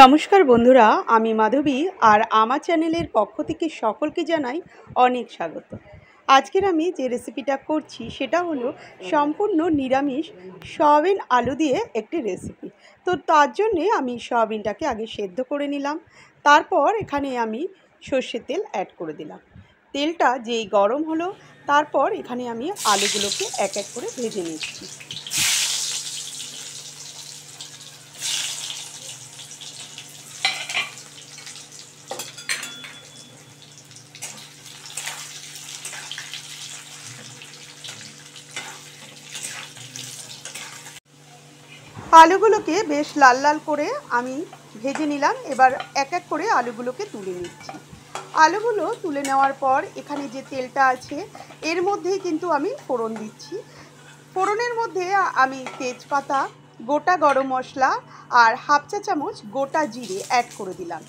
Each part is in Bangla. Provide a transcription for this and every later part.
নমস্কার বন্ধুরা, আমি মাধবী আর আমার চ্যানেলের পক্ষ থেকে সকলকে জানাই অনেক স্বাগত। আজকের আমি যে রেসিপিটা করছি সেটা হলো সম্পূর্ণ নিরামিষ সয়াবিন আলু দিয়ে একটি রেসিপি। তো তার জন্যে আমি সয়াবিনটাকে আগে সেদ্ধ করে নিলাম, তারপর এখানে আমি সর্ষের তেল অ্যাড করে দিলাম। তেলটা যেই গরম হলো তারপর এখানে আমি আলুগুলোকে এক এক করে ভেজে নিচ্ছি। আলুগুলোকে বেশ লাল লাল করে আমি ভেজে নিলাম। এবার এক এক করে আলুগুলোকে তুলে নিচ্ছি। আলুগুলো তুলে নেওয়ার পর এখানে যে তেলটা আছে এর মধ্যেই কিন্তু আমি ফোড়ন দিচ্ছি। ফোড়নের মধ্যে আমি তেজপাতা, গোটা গরম মশলা আর হাফ চা চামচ গোটা জিরে অ্যাড করে দিলাম।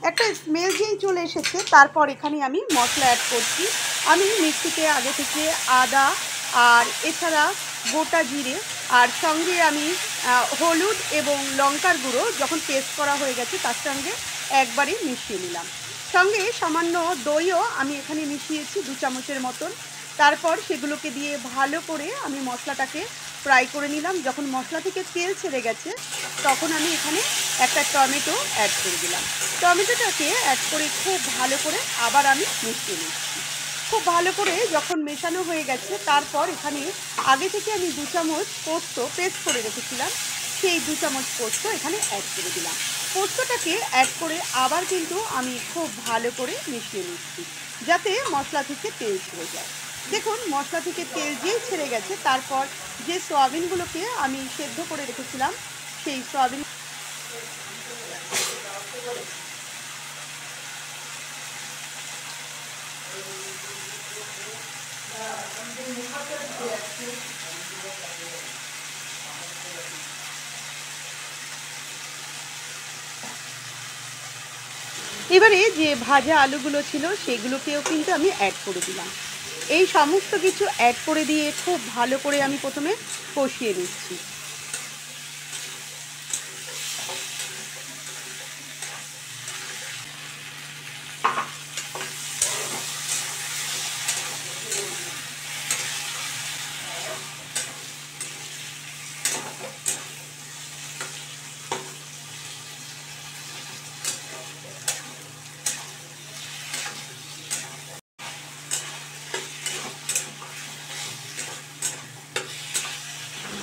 একটা স্মেল যেই চলে এসেছে তারপর এখানে আমি মশলা অ্যাড করছি। আমি মিক্সিতে আগে থেকে আদা আর এছাড়া গোটা জিরে আর সঙ্গে আমি হলুদ এবং লঙ্কার গুঁড়ো যখন পেস্ট করা হয়ে গেছে তার সঙ্গে একবারে মিশিয়ে নিলাম। সঙ্গে সামান্য দইও আমি এখানে মিশিয়েছি 2 চামচের মতন। তারপর সেগুলোকে দিয়ে ভালো করে আমি মশলাটাকে ফ্রাই করে নিলাম। যখন মশলা থেকে তেল ছেড়ে গেছে তখন আমি এখানে একটা টমেটো অ্যাড করে দিলাম। টমেটোটাকে অ্যাড করে খুব ভালো করে আবার আমি মিশিয়ে নিচ্ছি। খুব ভালো করে যখন মেশানো হয়ে গেছে তারপর এখানে আগে থেকে আমি 2 চামচ পোস্ত পেস্ট করে রেখেছিলাম, সেই 2 চামচ পোস্ত এখানে অ্যাড করে দিলাম। পোস্তটাকে অ্যাড করে আবার কিন্তু আমি খুব ভালো করে মিশিয়ে নিচ্ছি যাতে মশলা থেকে তেল ছেড়ে যায়। দেখুন মশলা থেকে তেল যেই ছেড়ে গেছে তারপর যে সয়াবিনগুলোকে আমি সেদ্ধ করে রেখেছিলাম সেই সয়াবিন এবারে যে ভাজা আলুগুলো ছিল সেগুলোকেও কিন্তু আমি অ্যাড করে দিলাম। এই সমস্ত কিছু অ্যাড করে দিয়ে খুব ভালো করে আমি প্রথমে কষিয়ে নিচ্ছি।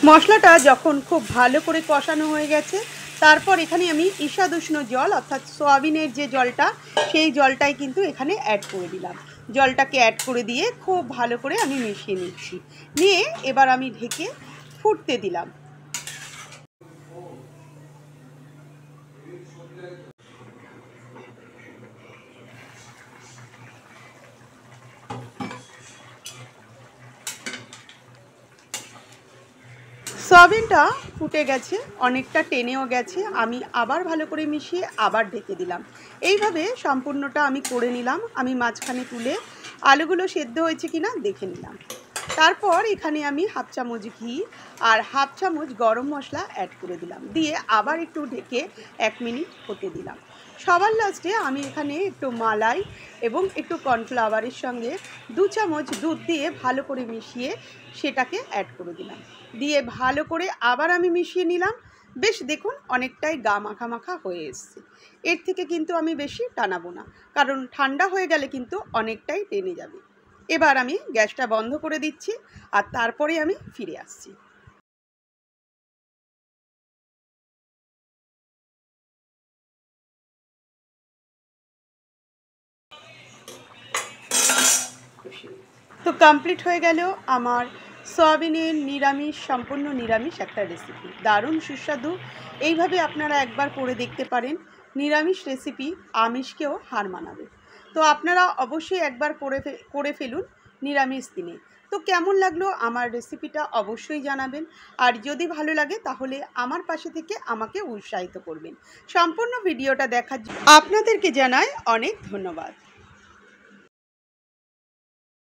মশলাটা যখন খুব ভালো করে কষানো হয়ে গেছে তারপর এখানে আমি ঈষৎ উষ্ণ জল অর্থাৎ সয়াবিনের যে জলটা সেই জলটাই কিন্তু এখানে অ্যাড করে দিলাম। জলটাকে অ্যাড করে দিয়ে খুব ভালো করে আমি মিশিয়ে নিচ্ছি। নিয়ে এবার আমি ঢেকে ফুটতে দিলাম। সয়াবিনটা ফুটে গেছে, অনেকটা টেনেও গেছে। আমি আবার ভালো করে মিশিয়ে আবার ঢেকে দিলাম। এইভাবে সম্পূর্ণটা আমি করে নিলাম। আমি মাঝখানে তুলে আলুগুলো সেদ্ধ হয়েছে কিনা দেখে নিলাম। তারপর এখানে আমি হাফ চামচ ঘি আর হাফ চামচ গরম মশলা অ্যাড করে দিলাম। দিয়ে আবার একটু ঢেকে 1 মিনিট হতে দিলাম। সবার লাস্টে আমি এখানে একটু মালাই এবং একটু কর্নফ্লাওয়ারের সঙ্গে 2 চামচ দুধ দিয়ে ভালো করে মিশিয়ে সেটাকে অ্যাড করে দিলাম। দিয়ে ভালো করে আবার আমি মিশিয়ে নিলাম। বেশ দেখুন অনেকটাই গা মাখা মাখা হয়ে এসছে। এর থেকে কিন্তু আমি বেশি টানাবো না, কারণ ঠান্ডা হয়ে গেলে কিন্তু অনেকটাই টেনে যাবে। এবার আমি গ্যাসটা বন্ধ করে দিচ্ছি আর তারপরে আমি ফিরে আসছি। তো কমপ্লিট হয়ে গেল আমার সয়াবিনের নিরামিষ, সম্পূর্ণ নিরামিষ একটা রেসিপি। দারুণ সুস্বাদু। এইভাবে আপনারা একবার করে দেখতে পারেন। নিরামিষ রেসিপি আমিষকেও হার মানাবে। তো আপনারা অবশ্যই একবার করে ফেলুন নিরামিষ দিনে। তো কেমন লাগলো আমার রেসিপিটা অবশ্যই জানাবেন। আর যদি ভালো লাগে তাহলে আমার পাশে থেকে আমাকে উৎসাহিত করবেন। সম্পূর্ণ ভিডিওটা দেখার জন্য আপনাদেরকে জানাই অনেক ধন্যবাদ।